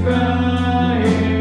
이스라엘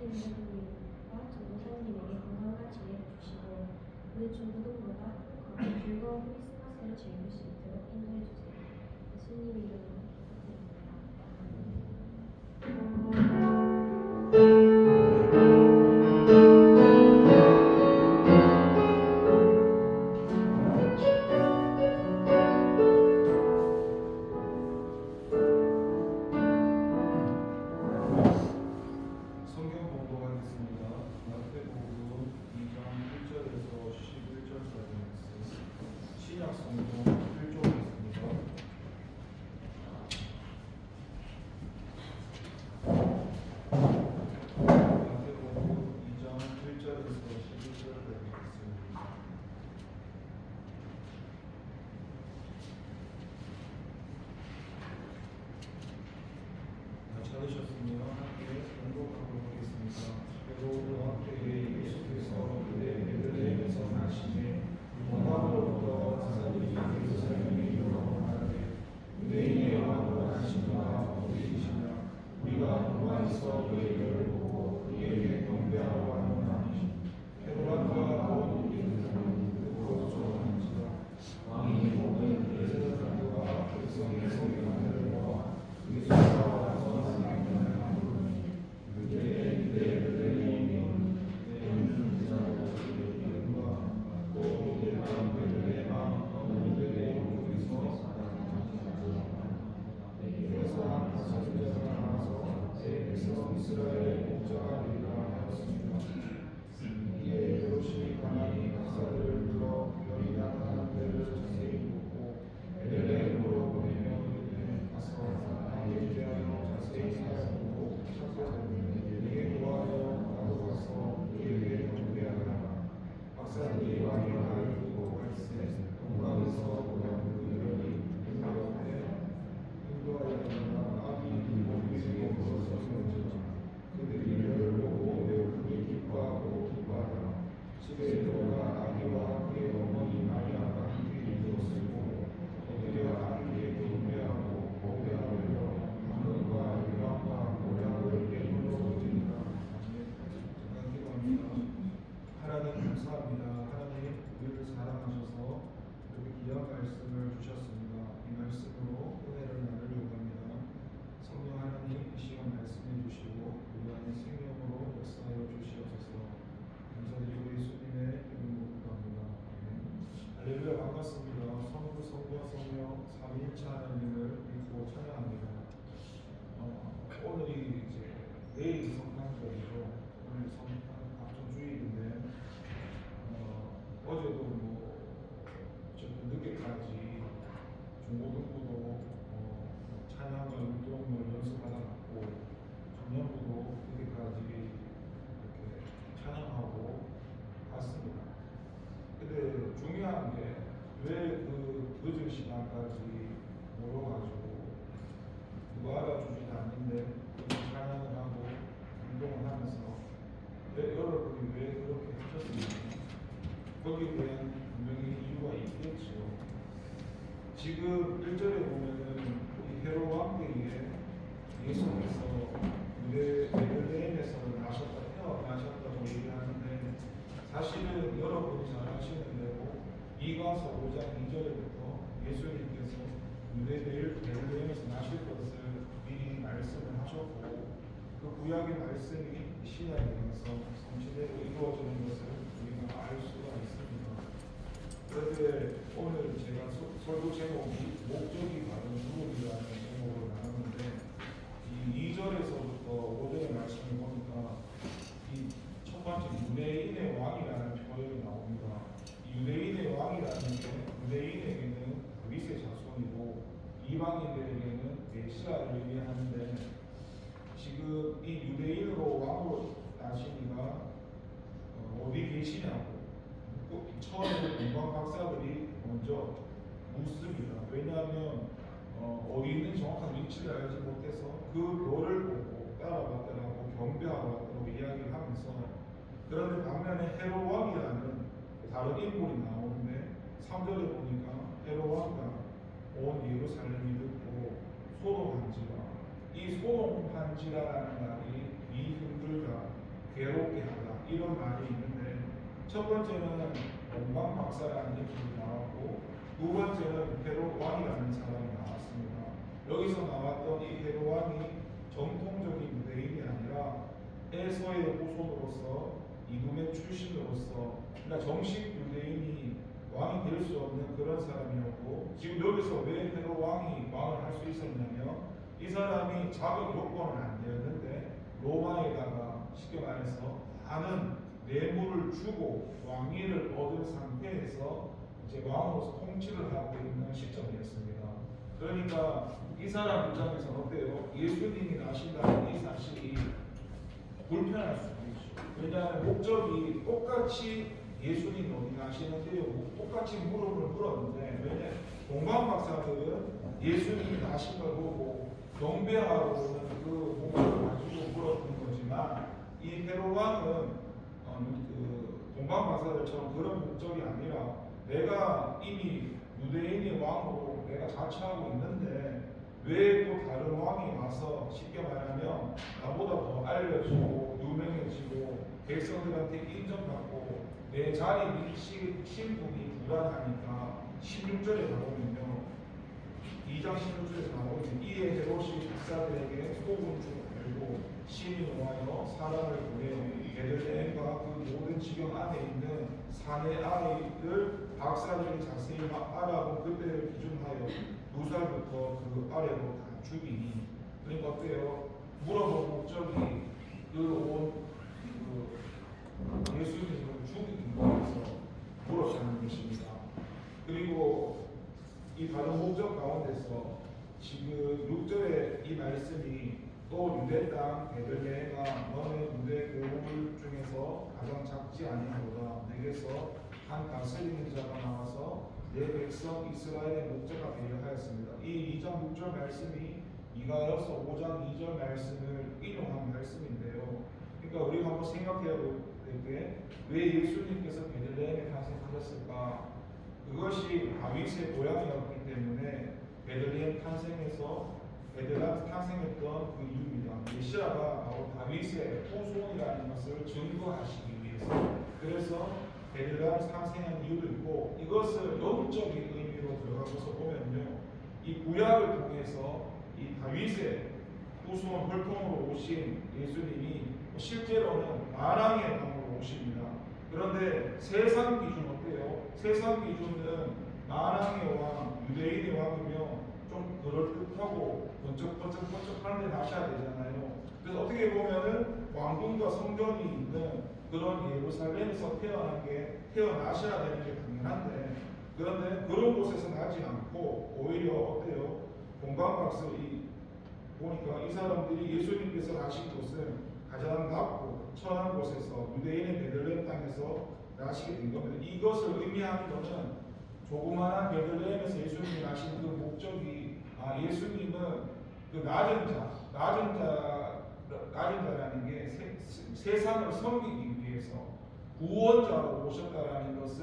하느님과 전도사님에게 건강한 지혜를 주시고 그 주 누구보다 행복하고 즐거운 크리스마스를 즐길 수 있도록 인도해 주세요. 예수님 이름으로 성경 공부하겠습니다. 마태복음 2장 1절에서 11절까지 말씀. 신약 성경 1쪽에 있습니다. 마태복음 2장 1절에서 11절까지 말씀입니다. 찾으셨으면 함께 공독하도록 하겠습니다. 헤로드 왕때에 예수께서 그의 베들레헴에서 나시매 유다로부터 사사들이 예루살렘에 이르러 말하되 유대인의 왕으로 나시니가 어디이시냐 우리가 공항에서 그의 일을 보고 그에게 경배하러 왔노니 헤로드가 온 이들은 듣고 조롱한지라 왕이 모든 예루살렘과 백성의 소리를 모아 예수께서 이스라엘의 목자가 되리라 하였습니다. 이에 헤롯이 가만히 박사들을 불러 별이 나타난 데를 자세히 보고 베들레헴으로 보내며 이르되 가서 아기에 대하여 자세히 살펴보고 내게 구하여 나도 가서 그에게 경배하라. 박사들이 왕의 말을 듣고 갈새 동방에서 보던 그들이 인도하여 아기 목에게 벗어서 그들이 이를 보고 매우 크게 기뻐하고 기뻐하더라. 집에 들어가 아기와 그의 어머니 마리아가 함께 누웠을 고 엎드려 아기에게 경배하고 보배하며 하늘과 영광과 고향을 예물로 드리라. 잠깐 기도합니다. 하나님 감사합니다. 하나님 우리를 사랑하셔서 이렇게 귀한 말씀을 주셨습니다. 이 말씀으로 은혜를 나누려고 합니다. 성령 하나님 이 시간 말씀해 주시고 우리 안에 생명으로 역사하여 주시옵소서. 감사드리고 예수님의 이름으로 기도합니다. 할렐루야. 반갑습니다. 성부 성자 성령 삼위일체 하나님을 믿고 찬양합니다. 오늘이 이제 내일 성탄절이죠. 오늘 성탄 박종주일인데 어제도 좀 늦게까지 중고등부도 찬양과 율동을 연습하다 갔고 청년부도 늦게까지 이렇게 찬양하고 갔습니다. 근데 중요한 게 왜 그 늦은 시간까지 모여가지고 누가 알아주지도 않는데 찬양을 하고 운동을 하면서 여러분이 왜 그렇게 하셨습니까? 거기에 대한 분명히 이유가 있겠죠. 지금 1절에 보면은 헤롯 왕때에 예수께서 베들레헴에서 태어나셨다고 얘기하는데 사실은 여러분이 잘 아시는 대로 이가서 5장 2절에부터 예수님께서 베들레헴에서 나실 것을 미리 말씀을 하셨고 그 구약의 말씀이 신약에 대해서 성취되고 이루어지는 것을 우리가 알 수가 있습니다. 그런데 오늘 제가 설교 제목이 목적이 바른 누구이라는 제목으로 나눴는데 이 2절에서부터 5절의 말씀을 보니까 이 첫 번째 유대인의 왕이라는 표현이 나옵니다. 유대인의 왕이라는 게 유대인에게는 다윗의 자손이고 이방인들에게는 메시아를 얘기하는데 지금 이 유대인으로 왕으로 나시니가 어디 계시냐고 처음에 공방 박사들이 먼저 묻습니다. 왜냐하면 어디 있는 정확한 위치를 알지 못해서 그 돌을 보고 따라갔다라고 경배하러 왔다고 이야기를 하면서 그런데 반면에 헤롯 왕이라는 다른 인물이 나오는데 3절에 보니까 헤롯 왕과 온 예루살렘이 듣고 소동한지라 이 소동한지라라는 말이 이 힘들다 이런 말이 있는데, 첫 번째는 공방 박사라는 인물이 나왔고, 두 번째는 헤롯 왕이라는 사람이 나왔습니다. 여기서 나왔던 이 헤롯 왕이 정통적인 유대인이 아니라 에서의 후손으로서 이두메 출신으로서, 그러니까 정식 유대인이 왕이 될 수 없는 그런 사람이었고, 지금 여기서 왜 헤롯 왕이 왕을 할 수 있었냐면, 이 사람이 자격 요건은 안 되었는데 로마에다가 쉽게 말해서 많은 뇌물을 주고 왕위를 얻은 상태에서 이제 왕으로서 통치를 하고 있는 시점이었습니다. 그러니까 이 사람 입장에서는 어때요? 예수님이 나신다는 이 사실이 불편할 수 있죠. 왜냐하면 목적이 똑같이 예수님 어디 나시는데요, 똑같이 무릎을 꿇었는데, 왜냐 동방 박사들은 예수님이 나신 걸 보고 경배하러 오는 그 목적을 가지고 물었던 거지만, 이 헤롯 왕은 동방 박사들처럼 그런 목적이 아니라 내가 이미 유대인의 왕으로 내가 자처하고 있는데 왜 또 다른 왕이 와서 쉽게 말하면 나보다 더 알려지고 유명해지고 백성들한테 인정받고 내 자리 미친 분이 불안하니까 16절에 나오면요, 2장 16절에서 나오면 이에 헤롯이 박사들에게 소금을 열고 신이 노하여 사람을 보내 베들레헴과 그 모든 지경 안에 있는 사내 아이를 박사들이 자세히 알아본 그때를 기준하여 2살부터 그 아래로 다 죽이니. 그러니까 어때요? 물어본 목적이 예수님을 죽이기 위해서 물었다는 것입니다. 그리고 이 다른 목적 가운데서 지금 6절에 이 말씀이 또 유대 땅 베들레헴아 너는 유대 고을 중에서 가장 작지 아니하도다. 내게서 한 다스리는 자가 나와서 내 백성 이스라엘의 목자가 되려 하였습니다. 이 2장 6절 말씀이 미가야서 5장 2절 말씀을 인용한 말씀인데요. 그러니까 우리가 한번 생각해야 될 게, 왜 예수님께서 베들레헴에 탄생하셨을까? 그것이 다윗의 고향이었기 때문에 베들레헴 탄생에서 베들레헴 탄생했던 그 이유입니다. 메시아가 바로 다윗의 후손이라는 것을 증거하시기 위해서. 그래서 베들레헴 탄생한 이유도 있고, 이것을 영적인 의미로 들어가서 보면요, 이 구약을 통해서 이 다윗의 후손 혈통으로 오신 예수님이 실제로는 만왕의 왕으로 오십니다. 그런데 세상 기준 어때요? 세상 기준은 만왕의 왕, 유대인의 왕이며 좀 그럴듯하고 번쩍번쩍하는 데 나셔야 되잖아요. 그래서 어떻게 보면은 왕궁과 성전이 있는 그런 예루살렘에서 태어나셔야 되는 게 당연한데, 그런데 그런 곳에서 나지 않고 오히려 어때요? 동방박사이 보니까 이 사람들이 예수님께서 나신 곳은 가장 낮고 천한 곳에서 유대인의 베들레헴 땅에서 나시게 된 겁니다. 이것을 의미하는 것은 조그마한 베들레헴에서 예수님이 나신 그 목적이, 예수님은 그 낮은 자라는 게 세상을 섬기기 위해서 구원자로 오셨다라는 것을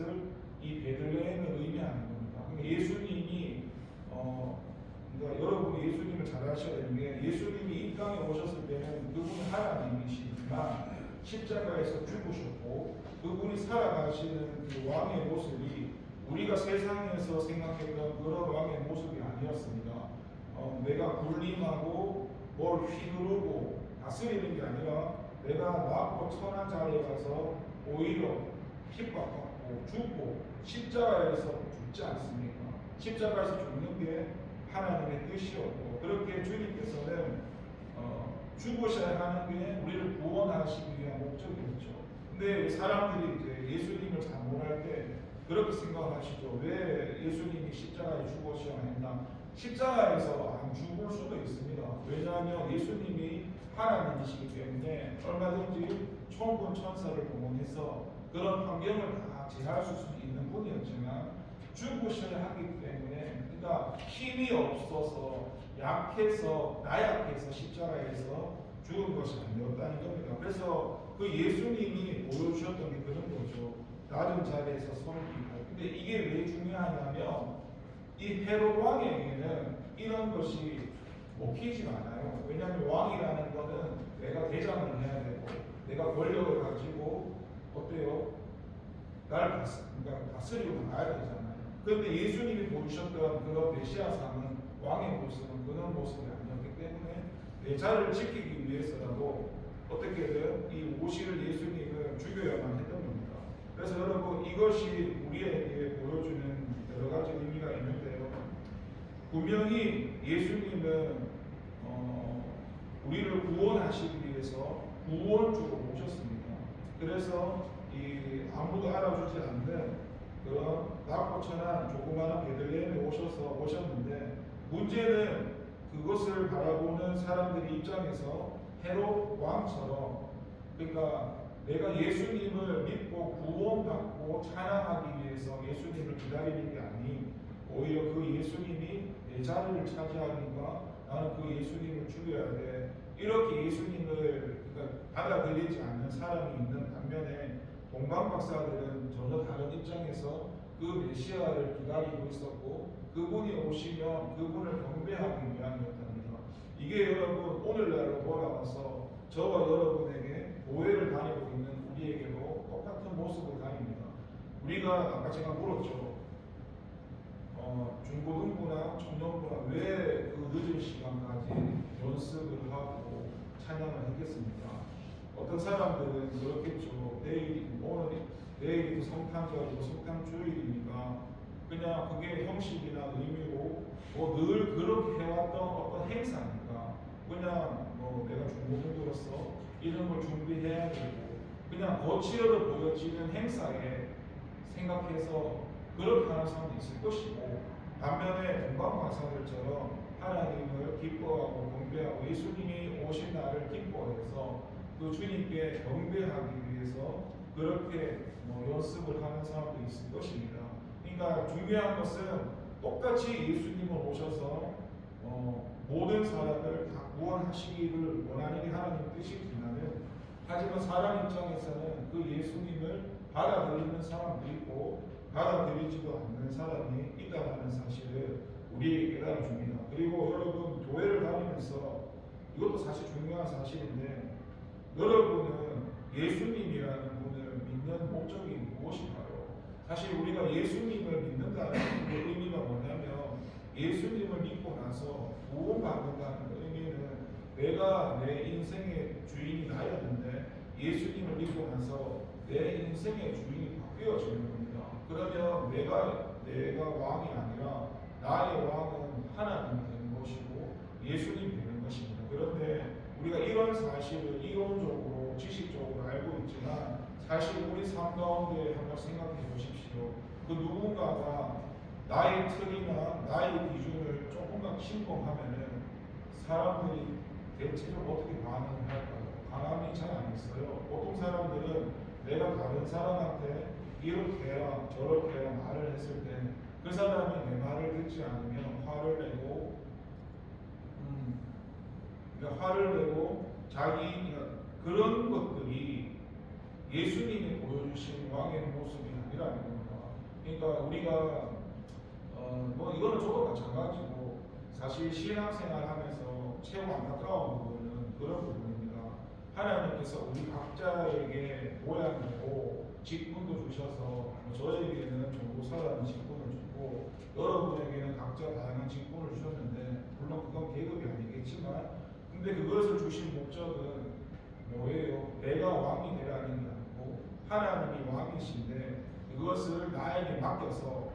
이 베들레헴을 의미하는 겁니다. 그러니까 예수님이 그러니까 여러분이 예수님을 잘 아셔야 되는 게, 예수님이 이 땅에 오셨을 때는 그분이 하나님이시지만 십자가에서 죽으셨고 그분이 살아가시는 그 왕의 모습이 우리가 세상에서 생각했던 그런 왕의 모습이 아니었습니다. 내가 군림하고 뭘 휘두르고 다스리는 게 아니라 내가 낮고 천한 자리에 가서 오히려 핍박받고 죽고 십자가에서 죽지 않습니까? 십자가에서 죽는 게 하나님의 뜻이었고, 그렇게 주님께서는 죽으셔야 하는 게 우리를 구원하시기 위한 목적이었죠. 근데 사람들이 이제 예수님을 자문할 때 그렇게 생각하시죠. 왜 예수님이 십자가에 죽으셔야 했나? 십자가에서 안 죽을 수도 있습니다. 왜냐하면 예수님이 하나님이시기 때문에 얼마든지 천군 천사를 동원해서 그런 환경을 다 제할 수 있는 분이었지만 죽으셔야 하기 때문에, 그러니까 힘이 없어서 약해서 나약해서 십자가에서 죽은 것이 아니었다는 겁니다. 그래서 그 예수님이 보여주셨던 게 그런 거죠. 낮은 자리에서 섬기고. 근데 이게 왜 중요하냐면 이 헤롯 왕에게는 이런 것이 먹히지가 않아요. 왜냐하면 왕이라는 거는 내가 대장을 해야 되고 내가 권력을 가지고 그러니까 다스리고 나가야 되잖아요. 그런데 예수님이 보여주셨던 그런 메시아상은 왕의 모습은 그런 모습이 아니었기 때문에 내 자를 지키기 위해서라도 어떻게든 이 오실 예수님을 죽여야만 했던 겁니다. 그래서 여러분 이것이 우리에게 보여주는 여러 가지 의미가 있는데요. 분명히 예수님은 우리를 구원하시기 위해서 구원주로 오셨습니다. 그래서 이 아무도 알아주지 않는 그런 낮고 천한 조그마한 베들레헴에 오셨는데 문제는 그것을 바라보는 사람들의 입장에서 헤롯 왕처럼 그러니까 내가 예수님을 믿고 구원받고 찬양하기 위해서 예수님을 기다리는 게 아닌 오히려 그 예수님이 내 자리를 차지하니까 나는 그 예수님을 죽여야 돼. 이렇게 예수님을 그러니까 받아들이지 않는 사람이 있는 반면에 동방 박사들은 전혀 다른 입장에서 그 메시아를 기다리고 있었고 그분이 오시면 그분을 경배하기 위함이었답니다. 이게 여러분 오늘날로 돌아와서 저와 여러분에게 교회를 다니고 있는 우리에게도 똑같은 모습을 다닙니다. 우리가 아까 제가 물었죠. 중고등부나 청년부나 왜 그 늦은 시간까지 연습을 하고 찬양을 했겠습니까? 어떤 사람들은 그렇겠죠. 내일이 성탄절이고 성탄주일이니까 그냥 그게 형식이나 의미고 늘 그렇게 해왔던 어떤 행사니까 그냥 내가 중고등부로서 이런 걸 준비해야 되고 그냥 거칠어도 보여지는 행사에 생각해서 그렇게 하는 사람도 있을 것이고 반면에 동방마사들처럼 하나님을 기뻐하고 경배하고 예수님이 오신 날을 기뻐해서 그 주님께 경배하기 위해서 그렇게 연습을 하는 사람도 있을 것입니다. 그러니까 중요한 것은 똑같이 예수님을 오셔서 모든 사람을 다 구원하시기를 원하는 게 하나님 뜻이지만은 하지만 사람 입장에서는 그 예수님을 받아들이는 사람도 있고 받아들이지도 않는 사람이 있다는 사실을 우리에게 깨달아 줍니다. 그리고 여러분 교회를 다니면서 이것도 사실 중요한 사실인데 여러분은 예수님이라는 분을 믿는 목적이 무엇인가요? 사실 우리가 예수님을 믿는다는 그 의미가 뭐냐면 예수님을 믿고 나서 구원받는다는 그 의미는 내가 내 인생의 주인이 나였는데 예수님을 믿고 나서 내 인생의 주인이 바뀌어지는 겁니다. 그러면 내가 왕이 아니라 나의 왕은 하나님이 되는 것이고 예수님이 되는 것입니다. 그런데 우리가 이런 사실을 이론적으로 지식적으로 알고 있지만 사실 우리 삶 가운데 한번 생각해 보십시오. 그 누군가가 나의 틀이나 나의 기준을 조금만 침범하면은 사람들이 대체적으로 어떻게 반응을 할까요? 가만히 잘 안 있어요. 보통 사람들은 내가 다른 사람한테 이렇게 해라 저렇게 해라 말을 했을 때 그 사람이 내 말을 듣지 않으면 화를 내고 그런 것들이 예수님이 보여주신 왕의 모습이 아니라는 겁니다. 그러니까 우리가 이거는 저도 마찬가지고 사실 신앙생활 하면서 최고 안타까운 부분은 그런 부분입니다. 하나님께서 우리 각자에게 모양이고 직분도 주셔서 저에게는 전도사라는 직분을 주고 여러분에게는 각자 다양한 직분을 주셨는데 물론 그건 계급이 아니겠지만 근데 그것을 주신 목적은 뭐예요? 내가 왕이 되라는 게 아니고 하나님이 왕이신데 그것을 나에게 맡겨서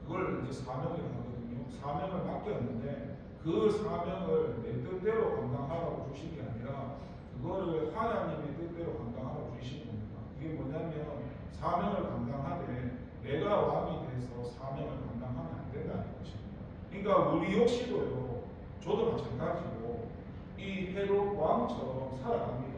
그걸 이제 사명이라고 하거든요. 사명을 맡겼는데 그 사명을 내 뜻대로 감당하라고 주신 게 아니라 그거를 하나님의 뜻대로 감당하라고 주신 겁니다. 그게 뭐냐면 사명을 감당하되 내가 왕이 돼서 사명을 감당하면 안 된다는 것입니다. 그러니까 우리 역시도요. 저도 마찬가지고 이 헤롯 왕처럼 살아갑니다.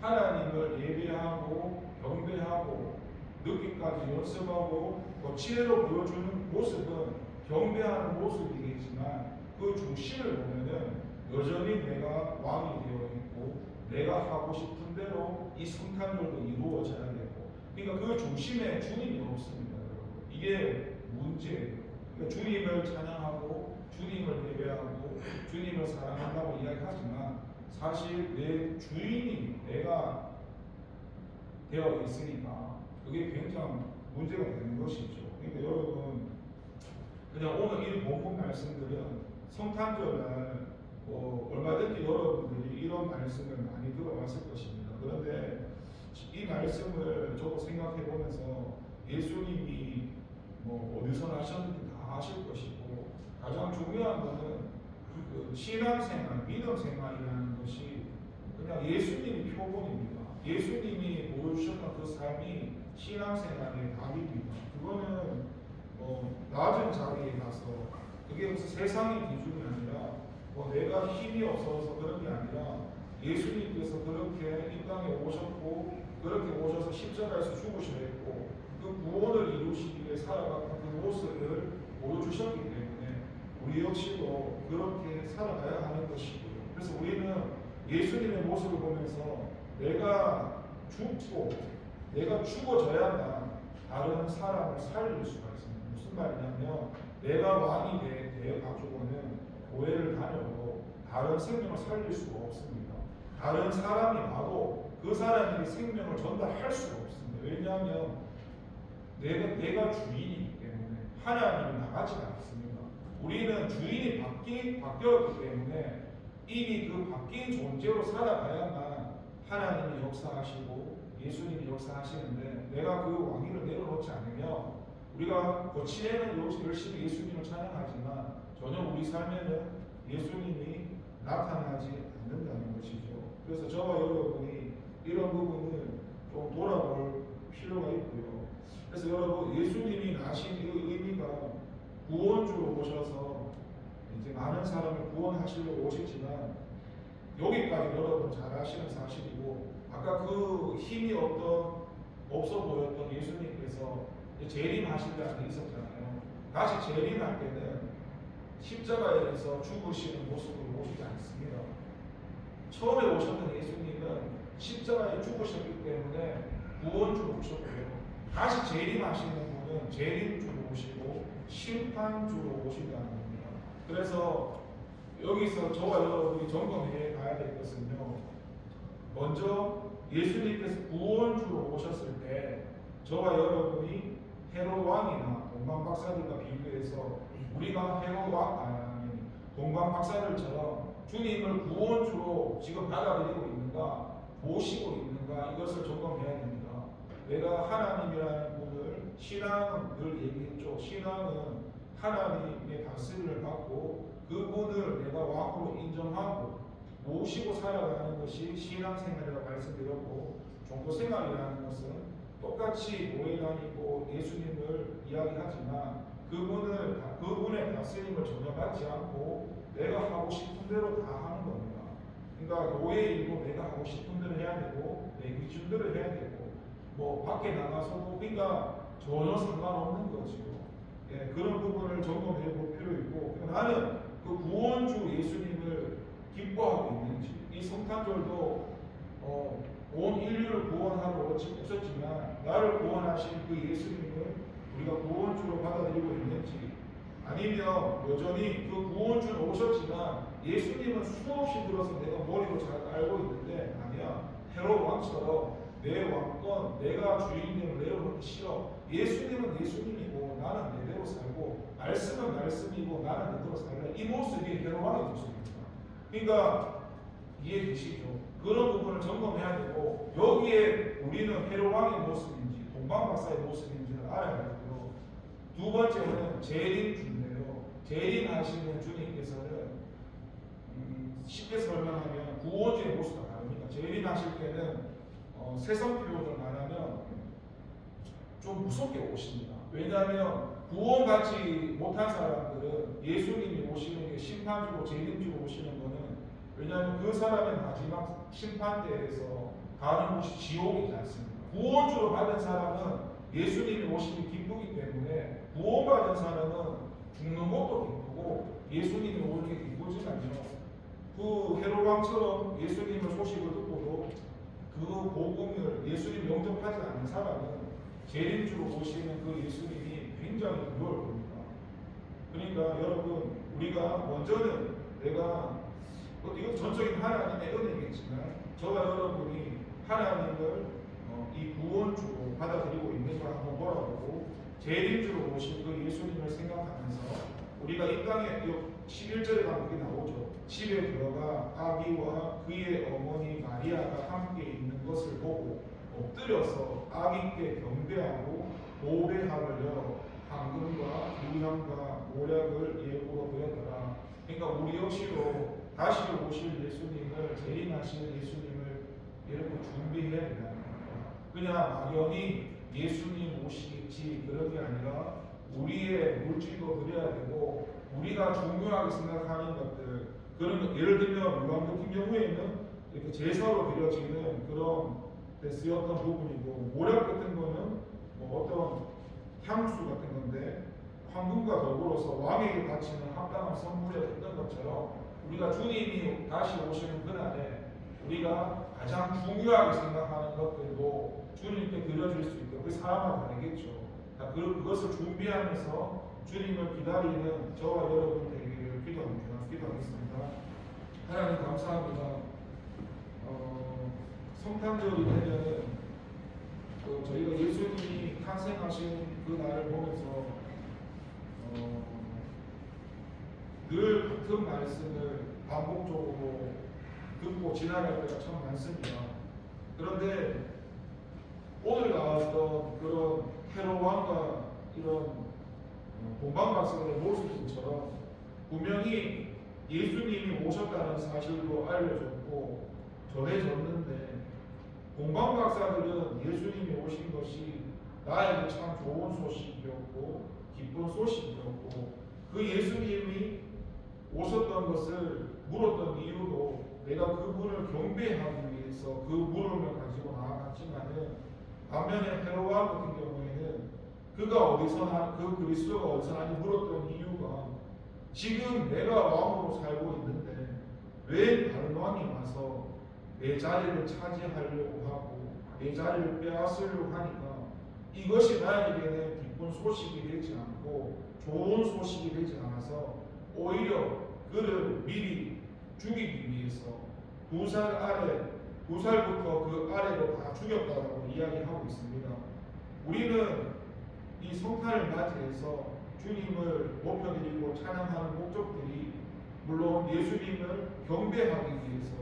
하나님을 예배하고 경배하고 늦게까지 연습하고 거칠로 보여주는 모습은 경배하는 모습이겠지만 그 중심을 보면은 여전히 내가 왕이 되어 있고 내가 하고 싶은 대로 이 성탄절도 이루어져야 되고 그러니까 그 중심에 주님이 없습니다. 여러분. 이게 문제예요. 그러니까 주님을 찬양하고 주님을 예배하고 주님을 사랑한다고 이야기하지만 사실 내 주인이 내가 되어 있으니까 그게 굉장히 문제가 되는 것이죠. 그러니까 여러분 그냥 오늘 이 본문 말씀들은 성탄절날 얼마든지 여러분들이 이런 말씀을 많이 들어왔을 것입니다. 그런데 이 말씀을 저도 생각해 보면서 예수님이 어디서 나셨는지 다 아실 것이고 가장 중요한 것은 그 신앙생활, 믿음생활이라는 것이 그냥 예수님이 표본입니다. 예수님이 보여주셨던 그 삶이 신앙생활의 답입니다. 그거는 낮은 자리에 가서 그게 무슨 세상의 기준이 아니라 내가 힘이 없어서 그런 게 아니라 예수님께서 그렇게 이 땅에 오셨고 그렇게 오셔서 십자가에서 죽으셔야 했고 그 구원을 이루시기 위해 살아갔던 그 모습을 보여주셨기 때문에 우리 역시도 그렇게 살아가야 하는 것이고요. 그래서 우리는 예수님의 모습을 보면서 내가 죽고 내가 죽어져야만 다른 사람을 살릴 수가 있습니다. 무슨 말이냐면 내가 왕이 되어가지고는 교회를 다녀도 다른 생명을 살릴 수가 없습니다. 다른 사람이 와도 그 사람에게 생명을 전달할 수가 없습니다. 왜냐하면 내가 주인이기 때문에 하나님이 나가지 않습니다. 우리는 주인이 바뀌었기 때문에 이미 그 바뀐 존재로 살아가야만 하나님이 역사하시고 예수님이 역사하시는데 내가 그 왕위를 내려놓지 않으면 우리가 거치에는 열심히 예수님을 찬양하지만 전혀 우리 삶에는 예수님이 나타나지 않는다는 것이죠. 그래서 저와 여러분이 이런 부분을 좀 돌아볼 필요가 있고요. 그래서 여러분 예수님이 나신 그 의미가 구원주로 오셔서 이제 많은 사람을 구원하시려고 오시지만 여기까지 여러분 잘 아시는 사실이고 아까 그 힘이 없어 보였던 예수님께서 재림하실 때 안에 있었잖아요. 다시 재림할 때는 십자가에서 죽으시는 모습으로 오시지 않습니다. 처음에 오셨던 예수님은 십자가에 죽으셨기 때문에 구원주로 오셨고요. 다시 재림하시는 분은 재림주로 오시고 심판주로 오신다는 겁니다. 그래서 여기서 저와 여러분이 점검해 봐야 될 것은요. 먼저 예수님께서 구원주로 오셨을 때 저와 여러분이 헤롯 왕이나 동방 박사들과 비교해서 우리가 헤롯 왕 아니 동방 박사들처럼 주님을 구원주로 지금 받아들이고 있는가 모시고 있는가 이것을 점검해야 됩니다. 내가 하나님이라는 분을 신앙은 늘 얘기했죠. 신앙은 하나님의 다스림을 받고 그분을 내가 왕으로 인정하고 모시고 살아가는 것이 신앙생활이라고 말씀드렸고 종교생활이라는 것은 똑같이 교회 다니고 예수님을 이야기하지만 그분의 다스림을 전혀 받지 않고 내가 하고 싶은 대로 다 하는 겁니다. 그러니까 교회 일도 내가 하고 싶은 대로 해야 되고 내 기준대로 해야 되고 밖에 나가서도 그러니까 전혀 상관없는 거죠. 예, 그런 부분을 점검해 볼 필요 있고 나는 그 구원주 예수님을 기뻐하고 있는지 이 성탄절도 온 인류를 구원하러 오셨지만 나를 구원하신 그 예수님을 우리가 구원주로 받아들이고 있는지 아니면 여전히 그 구원주는 오셨지만 예수님은 수없이 들어서 내가 머리로 잘 알고 있는데 아니야 헤롯 왕처럼 내 왕권 내가 주인됨을 내려놓기 싫어. 예수님은 예수님이고 나는 내대로 살고 말씀은 말씀이고 나는 내대로 살래. 이 모습이 헤롯 왕의 모습입니다. 그러니까 이해되시죠? 그런 부분을 점검해야 되고 여기에 우리는 헤롯 왕의 모습인지 동방 박사의 모습인지를 알아야 되고요. 두 번째는 재림주인데요. 재림하시는 주님께서는 쉽게 설명하면 구원주의 모습과 다릅니다. 재림하실 때는 세상 표현을 말하면 좀 무섭게 오십니다. 왜냐하면 구원받지 못한 사람들은 예수님이 오시는 게 심판주로 재림주로 오시는 거는 왜냐하면 그 사람의 마지막 심판대에서 가는 곳이 지옥이지 않습니까? 구원주로 받은 사람은 예수님이 오시기 기쁘기 때문에 구원받은 사람은 죽는 것도 기쁘고 예수님이 오는 게 기쁘지만요. 그 헤롯 왕처럼 예수님의 소식을 듣고도 그 복음을 예수님 영접하지 않는 사람은 재림주로 오시는 그 예수님이 굉장히 두려울 겁니다. 그러니까 여러분 우리가 먼저는 내가 이건 전적인 하나님의 은혜겠지만 저와 여러분이 하나님을 이 구원주로 받아들이고 있는 걸 한번 돌아보고 재림주로 오신 그 예수님을 생각하면서 우리가 이 땅에 11절에 가면 그게 나오죠. 집에 들어가 아기와 그의 어머니 마리아가 함께 있는 것을 보고 엎드려서 아기께 경배하고 보배합을 열어 황금과 유향과 모략을 예물로 드렸더라. 그러니까 우리 역시도 다시 오실 예수님을, 재림하시는 예수님을 이렇게 준비해야 된다는 겁니다. 그냥 막연히 예수님 오시겠지 그런 게 아니라 우리의 물질도 드려야 되고 우리가 중요하게 생각하는 것들, 그런 것, 예를 들면 요한 같은 경우에는 이렇게 제사로 드려지는 그런 데 쓰였던 부분이고, 모략 같은 거는 뭐 어떤 향수 같은 건데 황금과 더불어서 왕에게 바치는 합당한 선물이었던 것처럼 우리가 주님이 다시 오시는 그날에 우리가 가장 중요하게 생각하는 것들도 주님께 드려줄 수 있도록, 그 사람마다 다르겠죠. 그것을 준비하면서 주님을 기다리는 저와 여러분 되기를 기도하겠습니다. 하나님 감사합니다. 성탄절이 되면 저희가 예수님이 탄생하신 그 날을 보면서 늘 같은 말씀을 반복적으로 듣고 지나갈 때가 참 많습니다. 그런데 오늘 나왔던 그런 헤롯 왕과 이런 본방박사의 모습들처럼 분명히 예수님이 오셨다는 사실도 알려졌고 전해졌는데, 본방박사들은 예수님이 오신 것이 나에게 참 좋은 소식이었고 기쁜 소식이었고, 그 예수님이 오셨던 것을 물었던 이유도 내가 그분을 경배하기 위해서 그 물음을 가지고 나아갔지만은, 반면에 헤롯 왕 같은 경우에는 그가 어디서 그 그리스도가 어디서 나니 물었던 이유가 지금 내가 왕으로 살고 있는데 왜 다른 왕이 와서 내 자리를 차지하려고 하고 내 자리를 빼앗으려고 하니까 이것이 나에게는 기쁜 소식이 되지 않고 좋은 소식이 되지 않아서 오히려 그를 미리 죽이기 위해서 2살부터 그 아래로 다 죽였다고 이야기하고 있습니다. 우리는 이 성탄을 맞이해서 주님을 높여드리고 찬양하는 목적들이 물론 예수님을 경배하기 위해서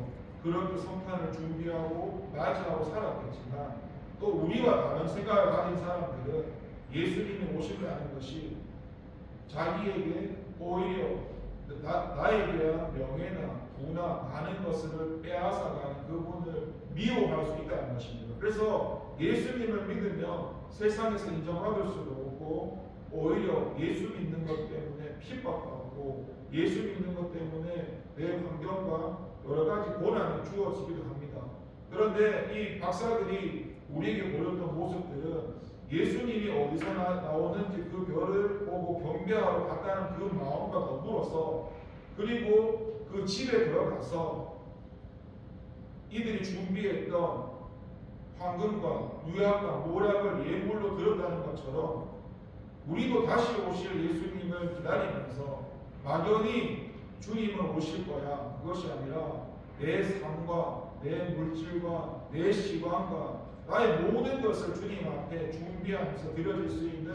그렇게 성탄을 준비하고 맞이하고 살았겠지만, 또 우리와 다른 생각을 가진 사람들은 예수님이 오신다는 것이 자기에게 오히려 나에 대한 명예나 부나 많은 것을 빼앗아가는 그분을 미워할 수 있다는 것입니다. 그래서 예수님을 믿으면 세상에서 인정받을 수도 없고 오히려 예수 믿는 것 때문에 핍박받고 예수 믿는 것 때문에 내 환경과 여러 가지 고난이 주어지기도 합니다. 그런데 이 박사들이 우리에게 보였던 모습들은 예수님이 어디서 나오는지 그 별을 보고 경배하러 갔다는 그 마음과 더불어서, 그리고 그 집에 들어가서 이들이 준비했던 황금과 유약과 모략을 예물로 드렸다는 것처럼 우리도 다시 오실 예수님을 기다리면서 막연히 주님은 오실 거야, 그것이 아니라 내 삶과 내 물질과 내 시간과 나의 모든 것을 주님 앞에 준비하면서 드려질 수 있는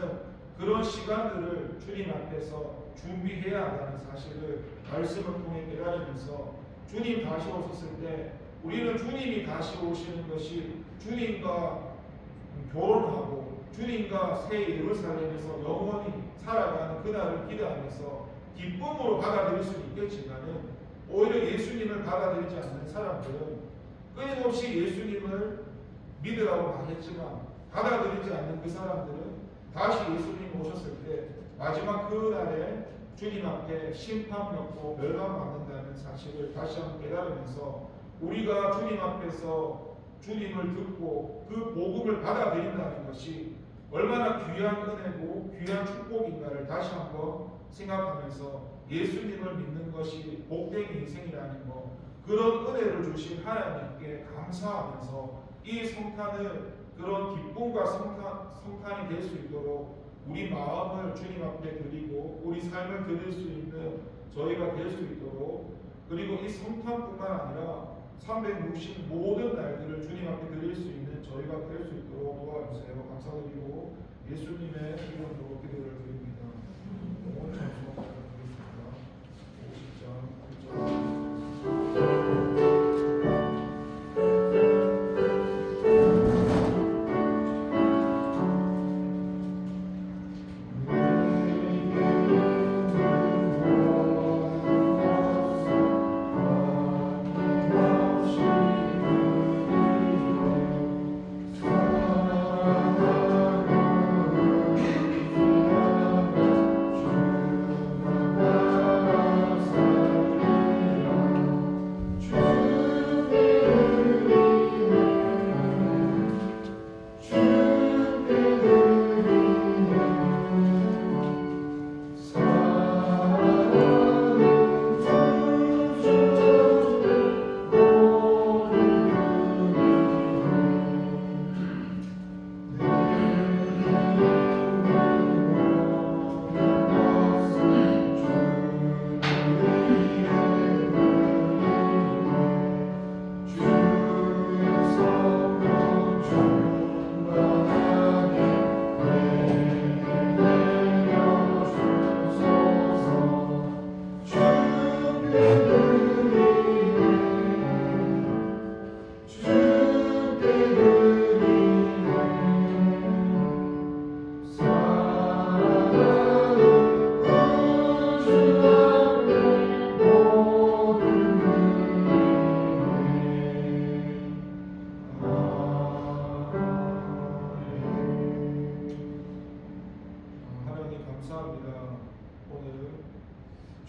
그런 시간들을 주님 앞에서 준비해야 한다는 사실을 말씀을 통해 깨달으면서, 주님 다시 오셨을 때 우리는 주님이 다시 오시는 것이 주님과 결혼하고 주님과 새 예루살렘에서 영원히 살아가는 그날을 기대하면서 기쁨으로 받아들일 수는 있겠지만은, 오히려 예수님을 받아들이지 않는 사람들은 끊임없이 예수님을 믿으라고 말했지만 받아들이지 않는 그 사람들은 다시 예수님 오셨을 때 마지막 그날에 주님 앞에 심판받고 멸망받는다는 사실을 다시 한번 깨달으면서, 우리가 주님 앞에서 주님을 듣고 그 복음을 받아들인다는 것이 얼마나 귀한 은혜고 귀한 축복인가를 다시 한번 생각하면서 예수님을 믿는 것이 복된 인생이라는 것, 그런 은혜를 주신 하나님께 감사하면서 이 성탄을 그런 기쁨과 성탄이 될 수 있도록 우리 마음을 주님 앞에 드리고 우리 삶을 드릴 수 있는 저희가 될 수 있도록, 그리고 이 성탄뿐만 아니라 360 모든 날들을 주님 앞에 드릴 수 있는 저희가 될 수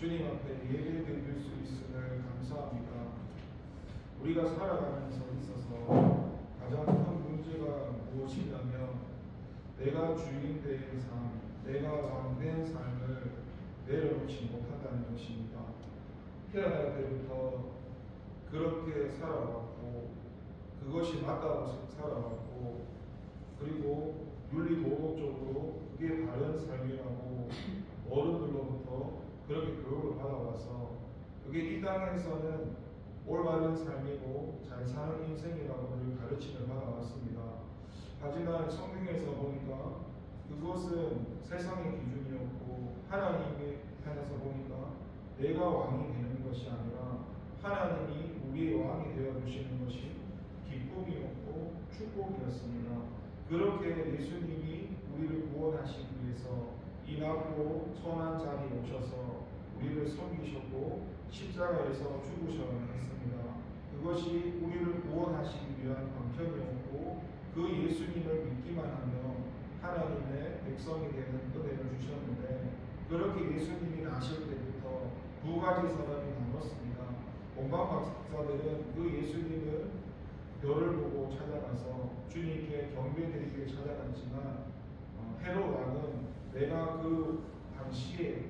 주님 앞에 예배 드릴 수 있음을 감사합니다. 우리가 살아가는 데 있어서 가장 큰 문제가 무엇이냐면 내가 주인 된 삶, 내가 왕된 삶을 내려놓지 못한다는 것입니다. 태어날 때부터 그렇게 살아왔고 그것이 맞다고 살아왔고 그리고 윤리도덕적으로 그게 바른 삶이라고 어른들로부터 그렇게 교육을 받아와서 그게 이 땅에서는 올바른 삶이고 잘 사는 인생이라고 늘 가르침을 받아왔습니다. 하지만 성경에서 보니까 그것은 세상의 기준이었고 하나님의 편에서 보니까 내가 왕이 되는 것이 아니라 하나님이 우리의 왕이 되어 주시는 것이 기쁨이었고 축복이었습니다. 그렇게 예수님이 우리를 구원하시기 위해서 이 낮고 천한 자리에 오셔서 우리를 섬기셨고 십자가에서 죽으셨습니다. 그것이 우리를 구원하시기 위한 방편이었고 그 예수님을 믿기만 하면 하나님의 백성이 되는 은혜를 주셨는데 그렇게 예수님이 나실 때부터 두 가지 사람이 나눴습니다. 공방 박사들은 그 예수님을 별을 보고 찾아가서 주님께 경배드리기를 찾아갔지만 헤롯 왕은 내가 그 당시에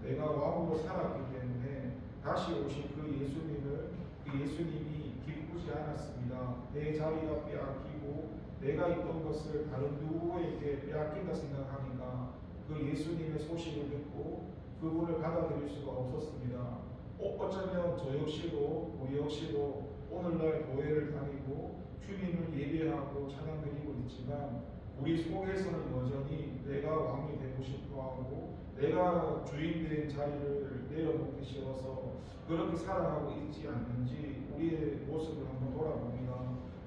내가 왕으로 살았기 때문에 다시 오신 그 예수님이 기쁘지 않았습니다. 내 자리가 빼앗기고 내가 있던 것을 다른 누구에게 빼앗긴다 생각하니까 그 예수님의 소식을 듣고 그분을 받아들일 수가 없었습니다. 어쩌면 우리 역시도 오늘날 교회를 다니고 주님을 예배하고 찬양드리고 있지만 우리 속에서는 여전히 내가 왕이 되고 싶어하고 내가 주인된 자리를 내려놓기 싫어서 그렇게 살아가고 있지 않는지 우리의 모습을 한번 돌아봅니다.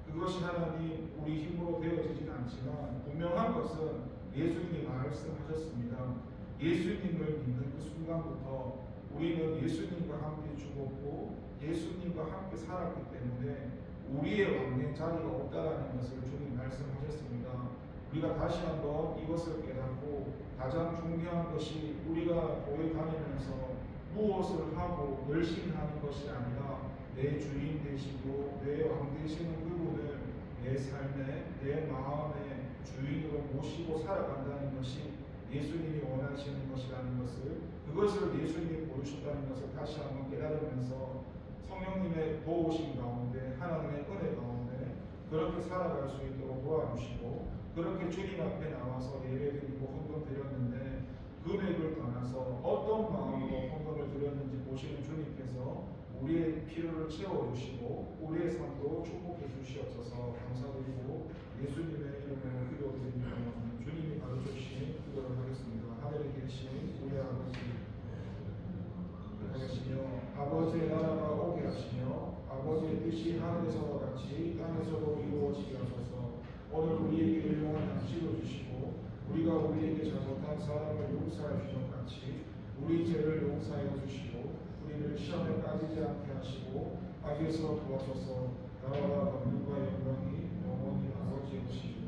그것이 하나님 우리 힘으로 되어지진 않지만 분명한 것은 예수님이 말씀하셨습니다. 예수님을 믿는 그 순간부터 우리는 예수님과 함께 죽었고 예수님과 함께 살았기 때문에 우리의 왕된 자리가 없다라는 것을 주님 말씀하셨습니다. 우리가 다시 한번 이것을 깨닫고 가장 중요한 것이 우리가 교회 다니면서 무엇을 하고 열심히 하는 것이 아니라 내 주인 되시고 내 왕 되시는 그분을 내 삶에 내 마음의 주인으로 모시고 살아간다는 것이 예수님이 원하시는 것이라는 그것을 예수님이 보여주셨다는 것을 다시 한번 깨달으면서 성령님의 도우심 가운데 하나님의 은혜 가운데 그렇게 살아갈 수 있도록 도와주시고 그렇게 주님 앞에 나와서 예배드리고 헌금 드렸는데 금액을 떠나서 어떤 마음으로 헌금을 드렸는지 보시는 주님께서 우리의 필요를 채워주시고 우리의 삶도 축복해 주시옵소서 감사드리고 예수님의 이름으로 기도드립니다. 주님이 가르쳐주신 기도를 하겠습니다. 하늘에 계신 우리 아버지의 나라가 오게 하시며 아버지의 뜻이 하늘에서와 같이 땅에서도 이루어지게 하소서. 오늘 우리에게 일용할 양식을 주시고 우리가 우리에게 잘못한 사람을 용서할 것 같이 우리 죄를 용서하여 주시고 우리를 시험에 빠지지 않게 하시고 악에서 도와소서. 나라와 권능과 영광이 영원히 아버지의 것이시오.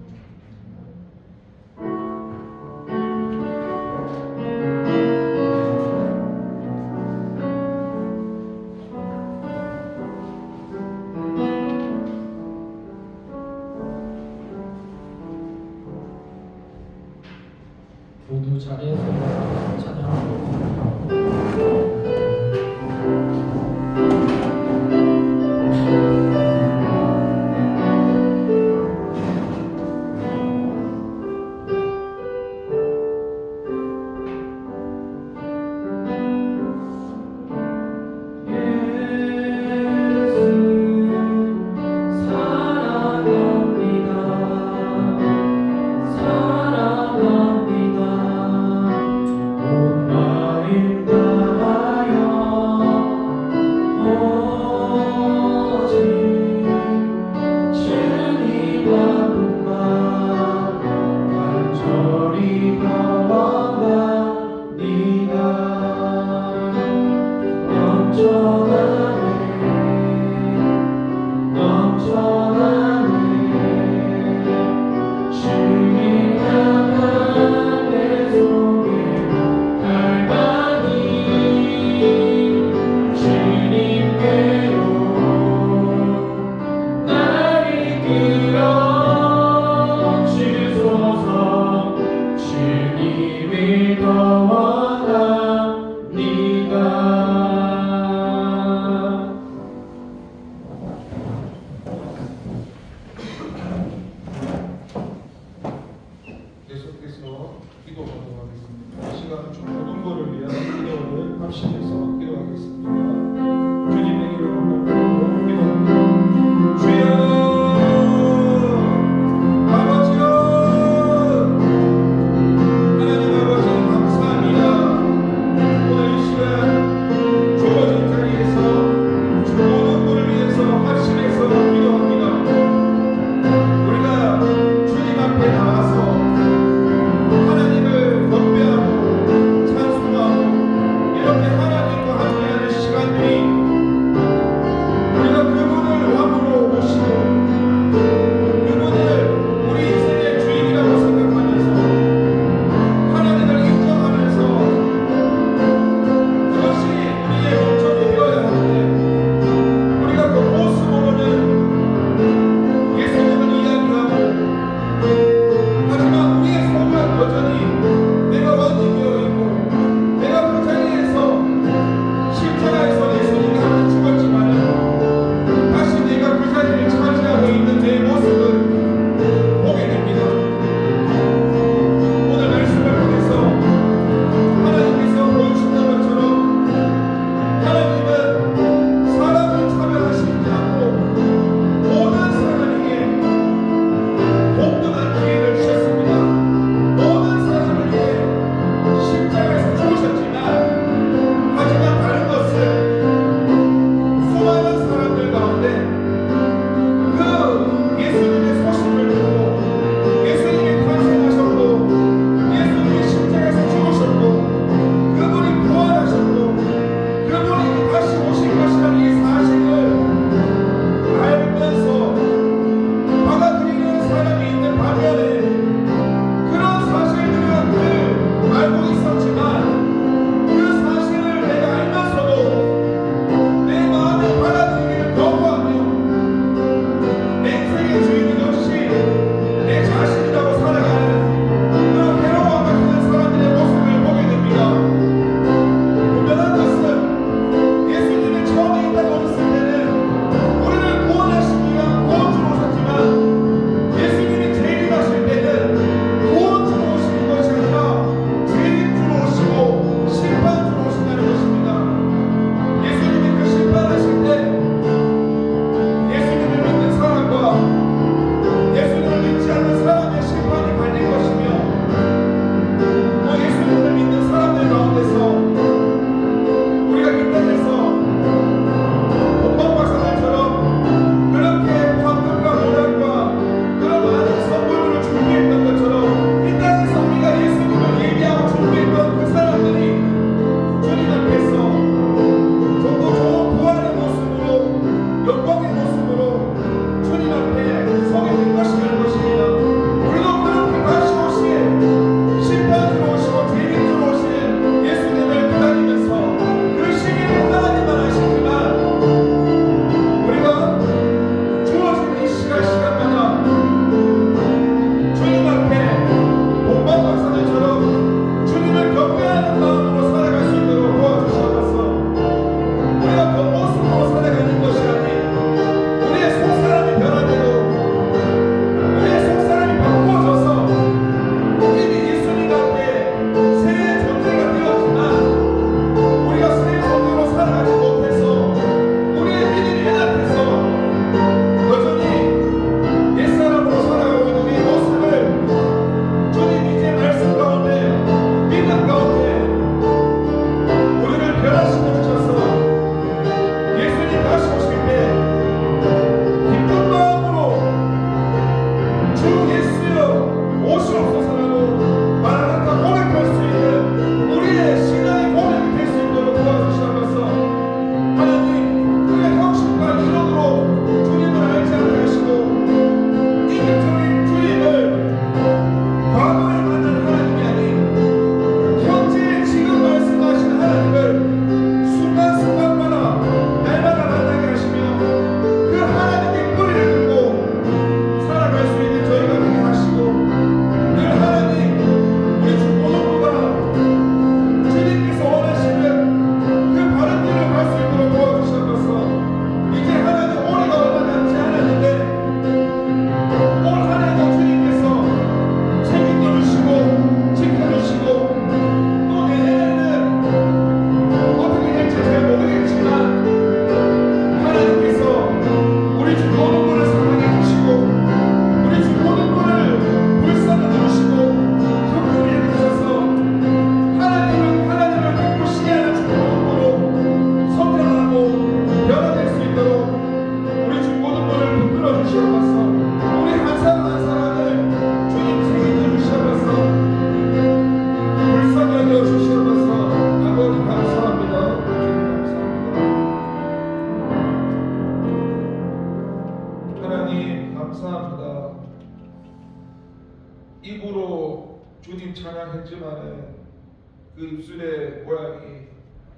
모두 자리에서 찬양하고 사랑합니다. 입으로 주님 찬양했지만은 그 입술의 모양이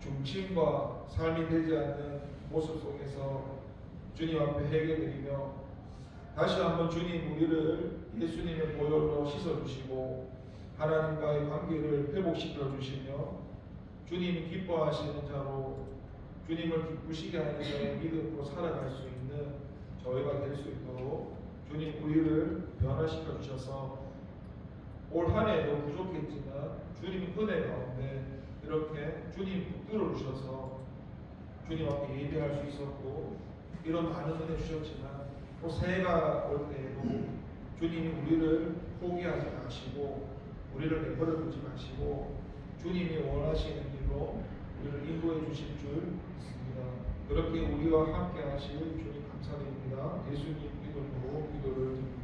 중심과 삶이 되지 않는 모습 속에서 주님 앞에 회개드리며 다시 한번 주님 우리를 예수님의 보혈로 씻어주시고 하나님과의 관계를 회복시켜 주시며 주님이 기뻐하시는 자로 주님을 기쁘시게 하는 자의 믿음으로 살아갈 수 있는 저희가 될 수 있도록 주님 우리를 변화시켜 주셔서 올 한 해도 부족했지만 주님 은혜 가운데 이렇게 주님 붙들어 주셔서 주님 앞에 예배할 수 있었고 이런 많은 은혜 주셨지만 또 새해가 올 때에도 주님이 우리를 포기하지 마시고 우리를 내버려 두지 마시고 주님이 원하시는 길로 우리를 인도해 주실 줄 믿습니다. 그렇게 우리와 함께 하실 주님 감사드립니다. 예수님 이름으로 기도를 드립니다.